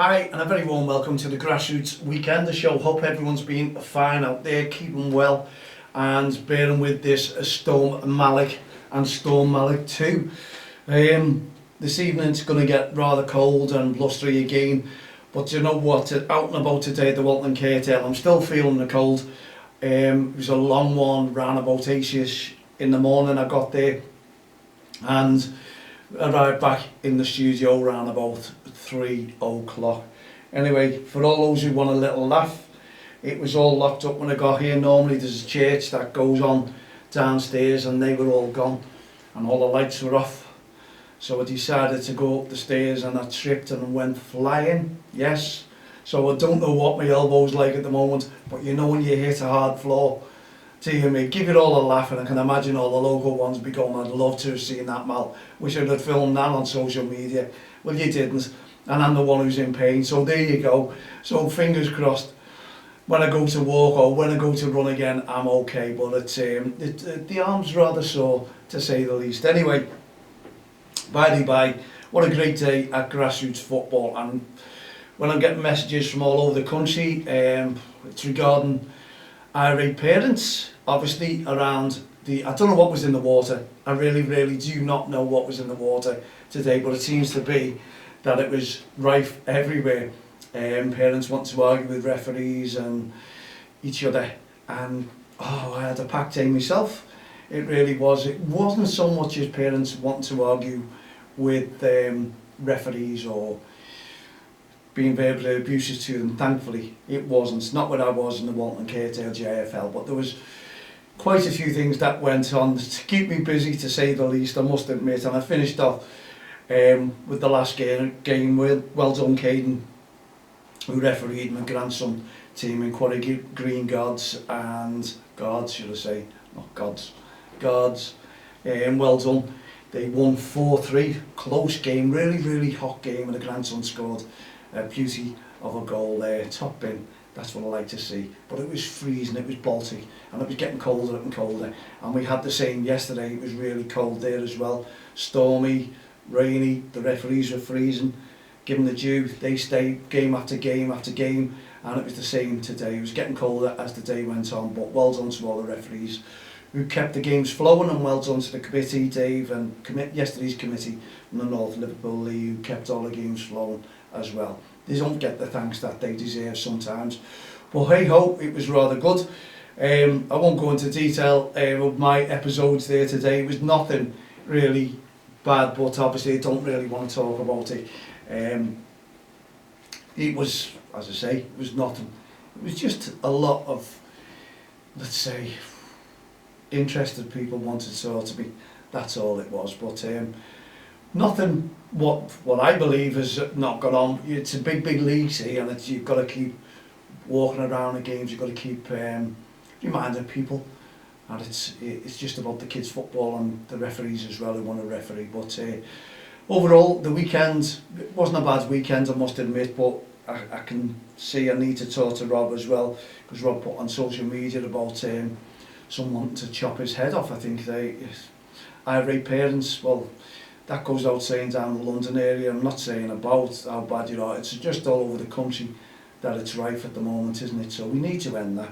Hi and a very warm welcome to the Grassroots Weekend show. Hope everyone's been fine out there, keeping well and bearing with this Storm Malik and Storm Malik 2. This evening it's going to get rather cold and blustery again, but you know what, out and about today at the Walton and Kirkdale, I'm still feeling the cold. It was a long one, ran about 8ish in the morning I got there and arrived back in the studio around about 3 o'clock. Anyway, for all those who want a little laugh, it was all locked up when I got here. Normally there's a church that goes on downstairs and they were all gone and all the lights were off. So I decided to go up the stairs and I tripped and went flying, yes. So I don't know what my elbow's like at the moment, but you know when you hit a hard floor, dear me, give it all a laugh, and I can imagine all the local ones be going, I'd love to have seen that, Mal. Wish I'd have filmed that on social media. Well, you didn't, and I'm the one who's in pain, so there you go. So fingers crossed, when I go to walk or when I go to run again, I'm okay, but the arm's rather sore, to say the least. Anyway, by the by, what a great day at Grassroots football, and when I'm getting messages from all over the country, it's regarding irate parents, obviously around I don't know what was in the water. I really do not know what was in the water today, but it seems to be that it was rife everywhere. Parents want to argue with referees and each other, and I had a packed day myself. It really was. It wasn't so much as parents wanting to argue with referees or being verbally abusive to them. Thankfully it wasn't. It's not what I was in the Walton and Kirkdale JFL, but there was quite a few things that went on to keep me busy, to say the least, I must admit. And I finished off with the last game. Well done, Caden, who refereed my grandson team in Quarry Green Guards, should I say, not Gods, Guards. Well done. They won 4-3, close game, really hot game, and the grandson scored a beauty of a goal there, top bin. That's what I like to see. But it was freezing, it was Baltic, and it was getting colder and colder. And we had the same yesterday. It was really cold there as well. Stormy, rainy, the referees were freezing. Given the due, they stayed game after game after game, and it was the same today. It was getting colder as the day went on, but well done to all the referees who kept the games flowing, and well done to the committee, Dave, and yesterday's committee from the North Liverpool League, who kept all the games flowing as well. They don't get the thanks that they deserve sometimes, but hey ho, it was rather good. I won't go into detail of my episodes there today. It was nothing really bad, but obviously I don't really want to talk about it. It was, as I say, it was nothing. It was just a lot of, let's say, interested people wanted to talk to me. That's all it was. But nothing what I believe has not gone on. It's a big league, see, and you've got to keep walking around the games. You've got to keep reminding people, and it's just about the kids' football and the referees as well who want to referee. But overall, the weekend, it wasn't a bad weekend, I must admit, but I can see I need to talk to Rob as well, because Rob put on social media about someone to chop his head off. I think irate parents, well, that goes out saying down the London area. I'm not saying about how bad you are, it's just all over the country that it's rife at the moment, isn't it? So we need to end that.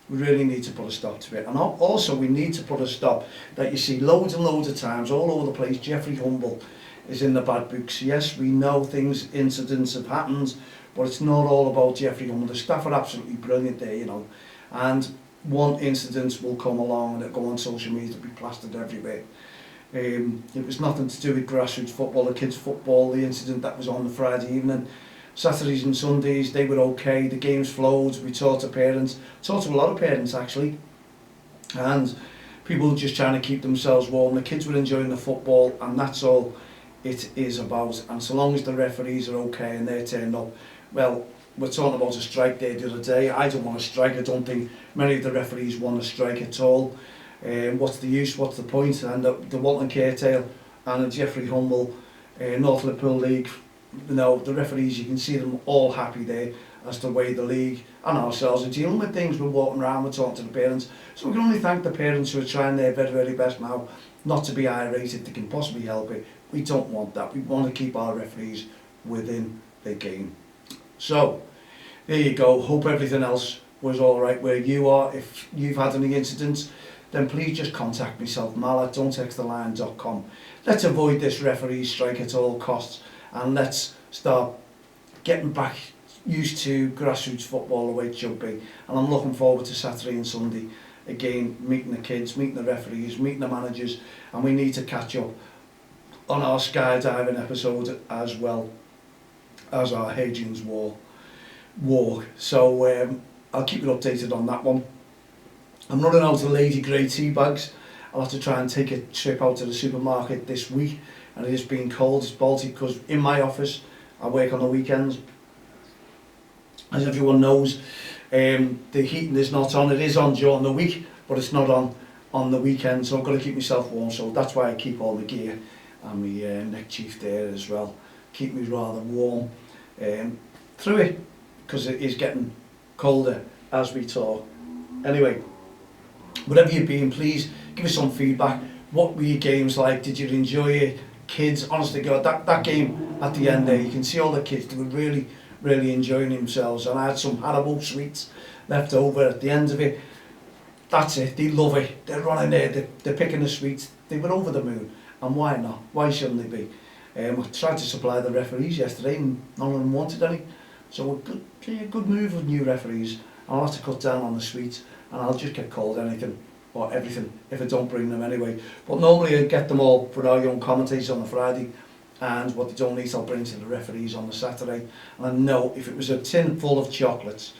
We really need to put a stop to it. And also we need to put a stop that you see loads and loads of times all over the place. Jeffrey Humble is in the bad books. Yes, we know incidents have happened, but it's not all about Jeffrey Humble. The staff are absolutely brilliant there, you know. And one incident will come along and it'll go on social media to be plastered everywhere. It was nothing to do with Grassroots football, the kids' football, the incident that was on the Friday evening. Saturdays and Sundays, they were okay, the games flowed, we talked to parents, talked to a lot of parents actually, and people just trying to keep themselves warm. The kids were enjoying the football, and that's all it is about. And so long as the referees are okay and they're turned up, well, we're talking about a strike there the other day. I don't want to strike. I don't think many of the referees want to strike at all. What's the use, what's the point? And the Walton and Kirkdale and the Jeffrey Humble North Liverpool League, you know, the referees, you can see them all happy there as to the way the league and ourselves are dealing with things. We're walking around, we're talking to the parents, so we can only thank the parents who are trying their very best now not to be irate if they can possibly help it. We don't want that. We want to keep our referees within the game. So, there you go. Hope everything else was alright where you are. If you've had any incidents, then please just contact myself, Malik, don'ttexttheline.com. Let's avoid this referee strike at all costs, and let's start getting back used to grassroots football the way it should be. And I'm looking forward to Saturday and Sunday again, meeting the kids, meeting the referees, meeting the managers, and we need to catch up on our skydiving episode as well as our Hadrian's walk. So I'll keep you updated on that one. I'm running out of Lady Grey tea bags. I'll have to try and take a trip out to the supermarket this week, and it is being cold. It's Baltic because in my office I work on the weekends. As everyone knows, the heating is not on. It is on during the week, but it's not on the weekend, so I've got to keep myself warm. So that's why I keep all the gear and my neck chief there as well. Keep me rather warm through it, because it is getting colder as we talk. Anyway, whatever you've been, please give us some feedback. What were your games like? Did you enjoy it? Kids, honestly God, that game at the end there, you can see all the kids, they were really enjoying themselves, and I had some Haribo sweets left over at the end of it. That's it, they love it, they're running there, they're picking the sweets. They were over the moon, and why not? Why shouldn't they be? I tried to supply the referees yesterday and none of them wanted any, so a good move with new referees. I'll have to cut down on the sweets, and I'll just get called anything or everything if I don't bring them anyway. But normally I get them all for our young commentators on the Friday, and what they don't eat I'll bring to the referees on the Saturday. And I know if it was a tin full of chocolates,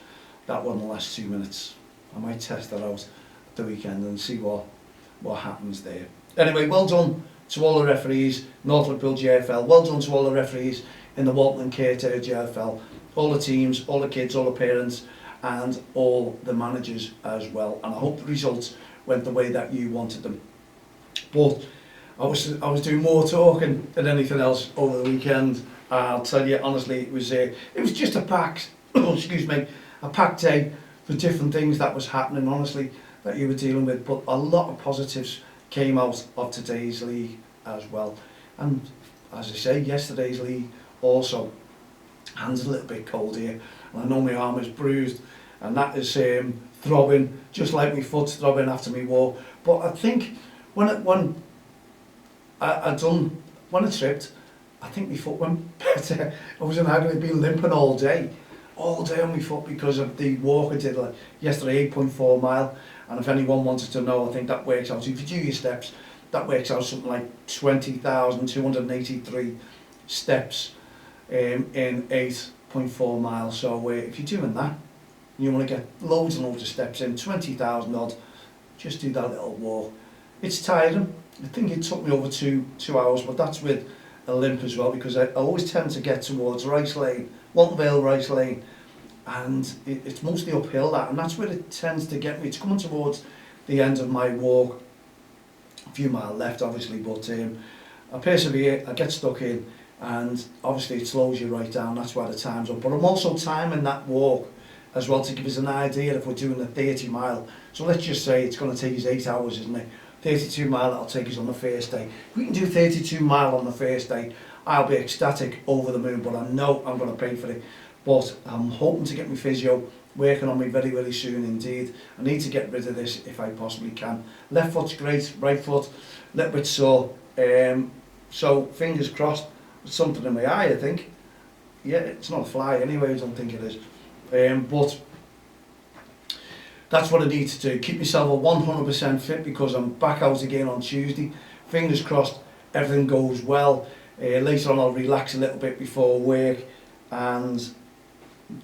that wouldn't last 2 minutes. I might test that out at the weekend and see what happens there. Anyway, well done to all the referees, Northwood JFL, well done to all the referees in the Walton and Kirkdale JFL, all the teams, all the kids, all the parents, and all the managers as well. And I hope the results went the way that you wanted them. But I was doing more talking than anything else over the weekend. I'll tell you honestly, it was just a packed excuse me, a packed day for different things that was happening, honestly, that you were dealing with. But a lot of positives came out of today's league as well. And as I say, yesterday's league also, hands a little bit cold here, and I know my arm is bruised, and that is throbbing, just like my foot's throbbing after my walk. But I think when I tripped, I think my foot went better. I was in agony, been limping all day on my foot because of the walk I did yesterday, 8.4 mile. And if anyone wanted to know, I think that works out, if you do your steps, that works out something like 20,283 steps in 8.4 miles. So if you're doing that, you want to get loads and loads of steps in, 20,000 odd, just do that little walk. It's tiring. I think it took me over two hours, but that's with a limp as well, because I always tend to get towards Rice Lane, Walton Vale Rice Lane, and it's mostly uphill that, and that's where it tends to get me. It's coming towards the end of my walk, a few miles left obviously, but I persevere, I get stuck in, and obviously it slows you right down. That's why the time's up. But I'm also timing that walk as well to give us an idea if we're doing a 30 mile. So let's just say it's going to take us 8 hours, isn't it? 32 mile that'll take us on the first day. If we can do 32 mile on the first day, I'll be ecstatic, over the moon, but I know I'm going to pay for it. But I'm hoping to get my physio working on me very soon indeed. I need to get rid of this if I possibly can. Left foot's great, right foot a little bit sore. So fingers crossed, with something in my eye I think. Yeah, it's not a fly anyway, I don't think it is. But that's what I need to do, keep myself at 100% fit, because I'm back out again on Tuesday. Fingers crossed everything goes well. Later on I'll relax a little bit before work and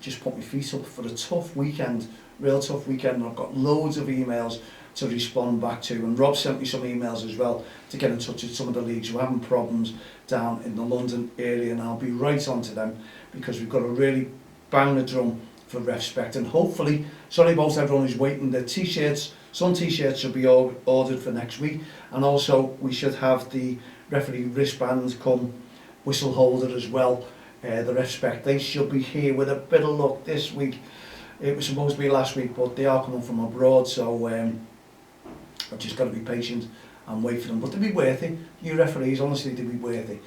just put my feet up for a tough weekend, real tough weekend. I've got loads of emails to respond back to, and Rob sent me some emails as well to get in touch with some of the leagues who are having problems down in the London area, and I'll be right on to them, because we've got to really bang the drum for respect. And hopefully, sorry about everyone who's waiting, the t-shirts, some t-shirts should be ordered for next week, and also we should have the referee wristbands come whistle holder as well. The respect, they should be here with a bit of luck this week. It was supposed to be last week, but they are coming from abroad, so I've just got to be patient and wait for them. But they'll be worth it. You referees, honestly, they'll be worth it.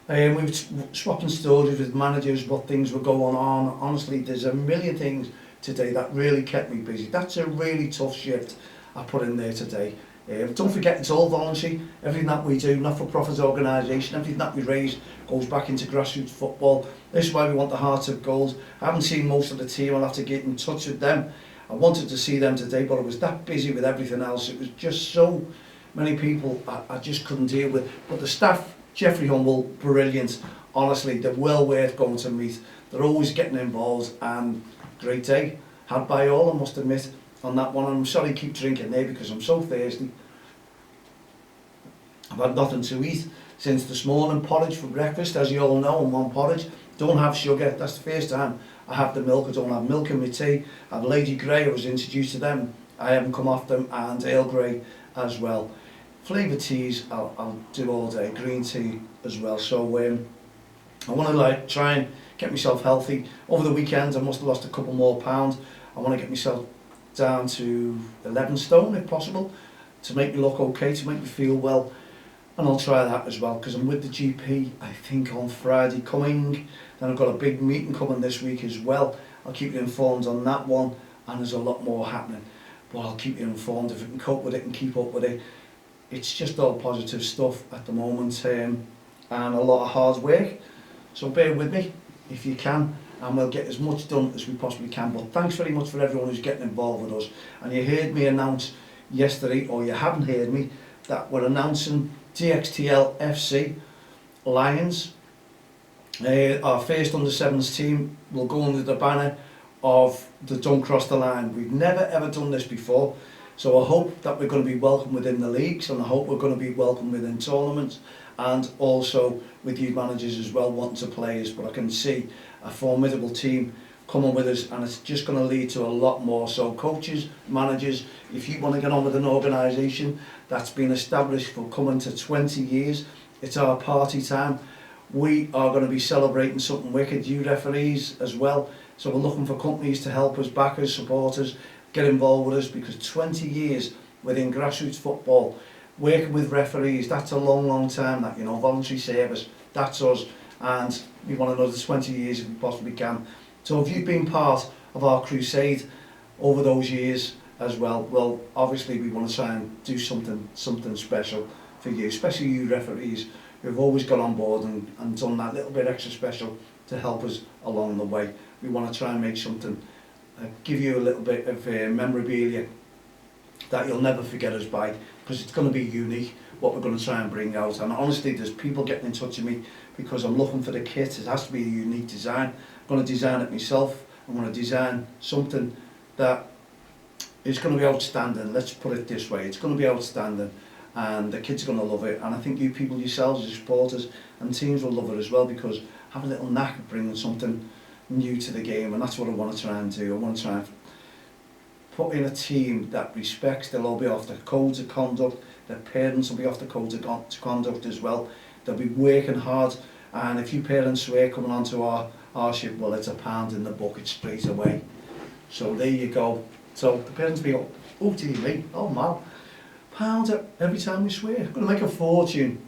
We were swapping stories with managers, what things were going on. Honestly, there's a million things today that really kept me busy. That's a really tough shift I put in there today. Don't forget, it's all voluntary. Everything that we do, not-for-profit organisation, everything that we raise goes back into grassroots football. This is why we want the Heart of Gold. I haven't seen most of the team. I'll have to get in touch with them. I wanted to see them today, but I was that busy with everything else. It was just so many people I just couldn't deal with. But the staff, Jeffrey Humble, brilliant. Honestly, they're well worth going to meet. They're always getting involved, and great day had by all, I must admit, on that one. And I'm sorry I keep drinking there because I'm so thirsty. I've had nothing to eat since this morning. Porridge for breakfast, as you all know, and one porridge. Don't have sugar. That's the first time I have the milk. I don't have milk in my tea. I have Lady Grey. I was introduced to them. I haven't come off them, and Earl Grey as well. Flavoured teas, I'll do all day. Green tea as well. So I want to try and get myself healthy. Over the weekend, I must have lost a couple more pounds. I want to get myself down to 11 stone if possible, to make me look okay, to make me feel well. And I'll try that as well, because I'm with the GP, I think, on Friday coming. Then I've got a big meeting coming this week as well. I'll keep you informed on that one, and there's a lot more happening. But I'll keep you informed if we can cope with it and keep up with it. It's just all positive stuff at the moment, and a lot of hard work. So bear with me if you can, and we'll get as much done as we possibly can. But thanks very much for everyone who's getting involved with us. And you heard me announce yesterday, or you haven't heard me, that we're announcing DXTL FC Lions. Our first under-7s team will go under the banner of the Don't Cross the Line. We've never ever done this before, so I hope that we're going to be welcome within the leagues, and I hope we're going to be welcome within tournaments, and also with youth managers as well wanting to play us. But I can see a formidable team coming with us, and it's just going to lead to a lot more. So coaches, managers, if you want to get on with an organisation that's been established for coming to 20 years, it's our party time. We are going to be celebrating something wicked. You referees as well. So we're looking for companies to help us, backers, supporters, get involved with us, because 20 years within grassroots football, working with referees, that's a long, long time. That, you know, voluntary service, that's us, and we want another 20 years if we possibly can. So if you've been part of our crusade over those years as well, well, obviously we want to try and do something special for you, especially you referees who've always got on board and done that little bit extra special to help us along the way. We want to try and make something, give you a little bit of memorabilia that you'll never forget us by, because it's going to be unique what we're going to try and bring out. And honestly, there's people getting in touch with me because I'm looking for the kit. It has to be a unique design. I'm going to design it myself. I'm going to design something that is going to be outstanding. Let's put it this way, it's going to be outstanding, and the kids are going to love it. And I think you people yourselves, your supporters and teams will love it as well, because I have a little knack of bringing something new to the game, and that's what I want to try and do. I want to try and put in a team that respects. They'll all be off the codes of conduct. Their parents will be off the codes of conduct as well. They'll be working hard, and if you parents swear coming onto our ship, well, it's £1 in the bucket straight away. So there you go. So the parents will be, oh dear me, oh man, £1 every time we swear. I'm going to make a fortune.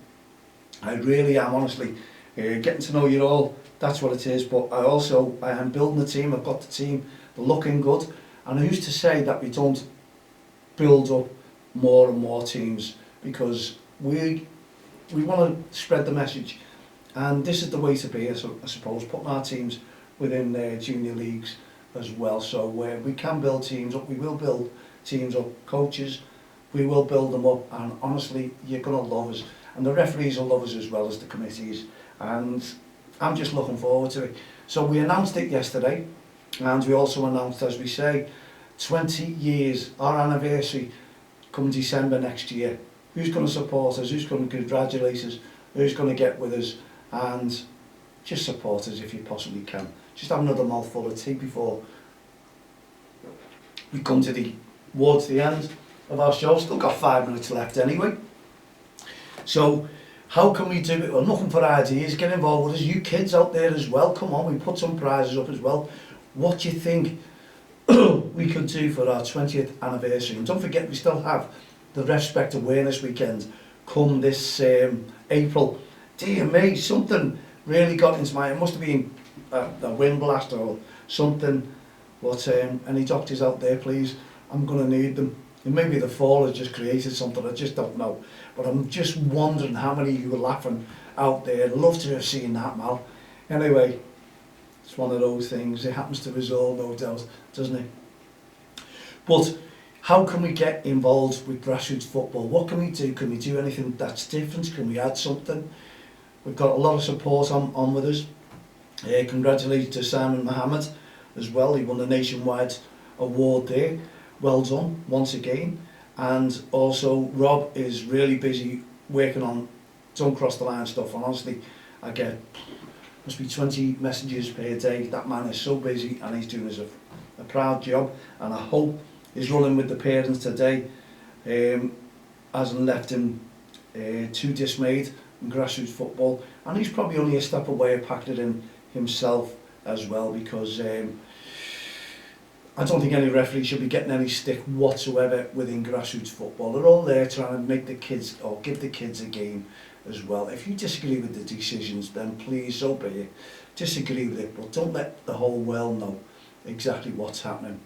I really am, honestly. Getting to know you all, that's what it is. But I am building the team. I've got the team, they're looking good. And who's to say that we don't build up more and more teams, because we want to spread the message, and this is the way to be, I suppose, putting our teams within junior leagues as well. So we can build teams up, we will build teams up, coaches, we will build them up, and honestly, you're going to love us, and the referees will love us as well as the committees, and I'm just looking forward to it. So we announced it yesterday, and we also announced, as we say, 20 years, our anniversary, come December next year. Who's going to support us, who's going to congratulate us, who's going to get with us, and just support us if you possibly can. Just have another mouthful of tea before we come towards the end of our show. Still got 5 minutes left anyway. So how can we do it? We're looking for ideas. Get involved with us. You kids out there as well, come on, we put some prizes up as well. What do you think we could do for our 20th anniversary? And don't forget, we still have the Respect Awareness Weekend come this April dear me, something really got into my, it must have been a wind blast or something, but any doctors out there, please, I'm going to need them. And maybe the fall has just created something, I just don't know. But I'm just wondering how many of you were laughing out there. I'd love to have seen that, Mal. Anyway, it's one of those things. It happens to us all, no doubt, doesn't it? But how can we get involved with grassroots football? What can we do? Can we do anything that's different? Can we add something? We've got a lot of support on with us. Congratulations to Simon Mohammed as well. He won the nationwide award there. Well done once again. And also Rob is really busy working on Don't Cross the Line stuff. And honestly, I get must be 20 messages per day. That man is so busy and he's doing us a proud job. And I hope he's running with the parents today. Hasn't left him too dismayed in grassroots football. And he's probably only a step away of packing it in himself as well, because I don't think any referee should be getting any stick whatsoever within grassroots football. They're all there trying to make the kids, or give the kids a game as well. If you disagree with the decisions, then please, so be it. Disagree with it, but don't let the whole world know exactly what's happening.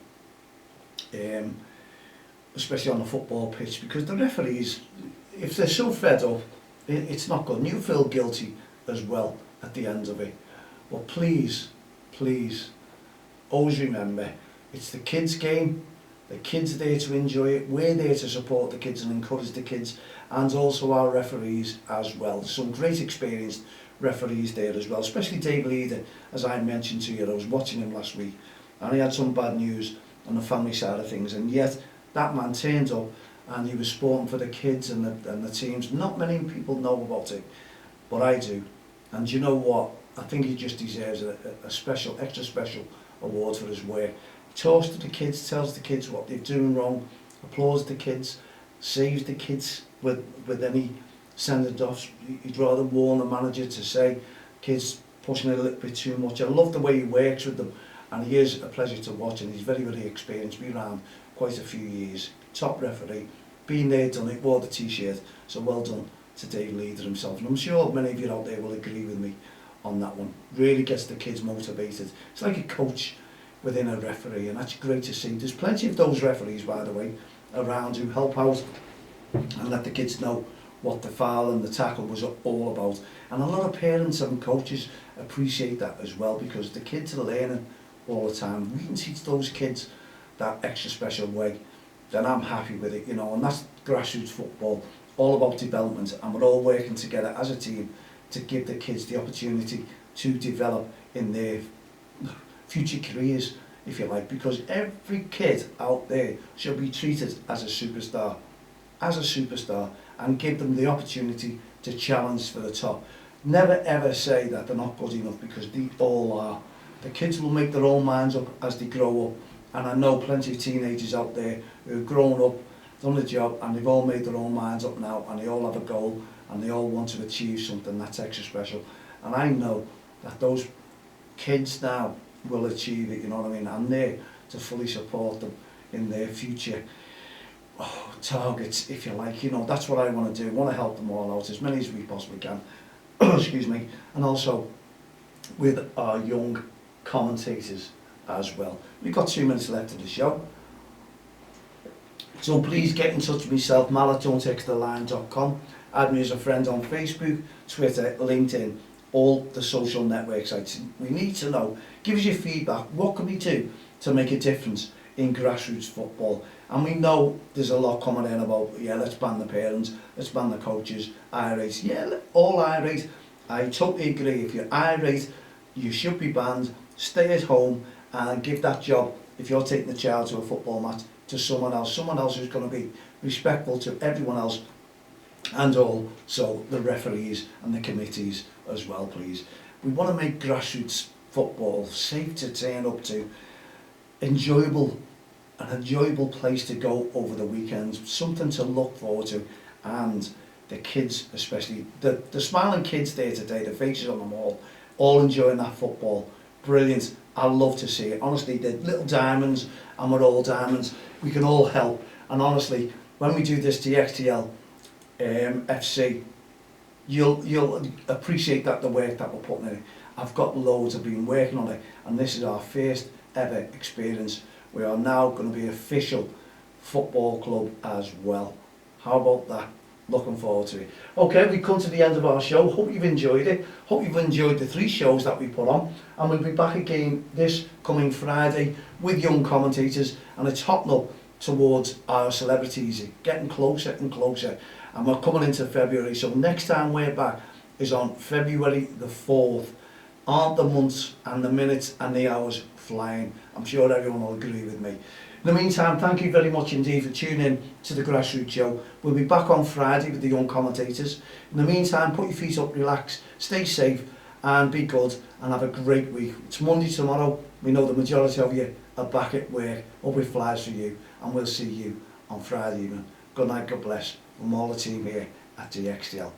Especially on the football pitch, because the referees, if they're so fed up, it's not good. And you feel guilty as well at the end of it. But please, please, always remember, it's the kids' game. The kids are there to enjoy it. We're there to support the kids and encourage the kids, and also our referees as well. There's some great experienced referees there as well, especially Dave Leader, as I mentioned to you. I was watching him last week and he had some bad news on the family side of things, and yet that man turned up and he was sporting for the kids and the teams. Not many people know about it, but I do. And you know what? I think he just deserves a special, extra special award for his work. He talks to the kids, tells the kids what they're doing wrong, applauds the kids, saves the kids with any send-offs. He'd rather warn the manager to say, kids pushing it a little bit too much. I love the way he works with them, and he is a pleasure to watch, and he's very, very experienced, been around quite a few years. Top referee, been there, done it, wore the t-shirt, so well done to Dave Leader himself. And I'm sure many of you out there will agree with me on that one. Really gets the kids motivated. It's like a coach within a referee, and that's great to see. There's plenty of those referees, by the way, around who help out and let the kids know what the foul and the tackle was all about. And a lot of parents and coaches appreciate that as well, because the kids are learning all the time. We can teach those kids that extra special way, then I'm happy with it, you know. And that's grassroots football, all about development, and we're all working together as a team to give the kids the opportunity to develop in their future careers, if you like, because every kid out there should be treated as a superstar, and give them the opportunity to challenge for the top. Never ever say that they're not good enough, because they all are. The kids will make their own minds up as they grow up, and I know plenty of teenagers out there who've grown up, done the job, and they've all made their own minds up now, and they all have a goal, and they all want to achieve something that's extra special. And I know that those kids now will achieve it, you know what I mean? I'm there to fully support them in their future targets, if you like. You know, that's what I want to do. I want to help them all out, as many as we possibly can. Excuse me. And also with our young commentators as well. We've got 2 minutes left of the show. So please get in touch with myself, Malik@don'ttexttheline.com. Add me as a friend on Facebook, Twitter, LinkedIn, all the social network sites. We need to know, give us your feedback. What can we do to make a difference in grassroots football? And we know there's a lot coming in about, yeah, let's ban the parents, let's ban the coaches, irate. Yeah, all irate. I totally agree. If you're irate, you should be banned. Stay at home and give that job, if you're taking the child to a football match, to someone else who's going to be respectful to everyone else, and also the referees and the committees as well, please. We want to make grassroots football safe to turn up to, an enjoyable place to go over the weekend, something to look forward to, and the kids, especially the smiling kids there today, the faces on them all enjoying that football. Brilliant. I love to see it. Honestly, they're little diamonds, and we're all diamonds. We can all help. And honestly, when we do this DXTL FC you'll appreciate that the work that we're putting in it. I've got loads, I've been working on it, and this is our first ever experience. We are now going to be official football club as well. How about that? Looking forward to it. Okay, we come to the end of our show. Hope you've enjoyed it. Hope you've enjoyed the 3 shows that we put on, and we'll be back again this coming Friday with young commentators, and it's hotting up towards our celebrities, getting closer and closer, and we're coming into February. So next time we're back is on February the 4th. Aren't the months and the minutes and the hours flying? I'm sure everyone will agree with me. In the meantime, thank you very much indeed for tuning in to the Grassroots show. We'll be back on Friday with the young commentators. In the meantime, put your feet up, relax, stay safe and be good, and have a great week. It's Monday tomorrow. We know the majority of you are back at work. Up with flies for you, and we'll see you on Friday evening. Good night, God bless, from all the team here at DXTL.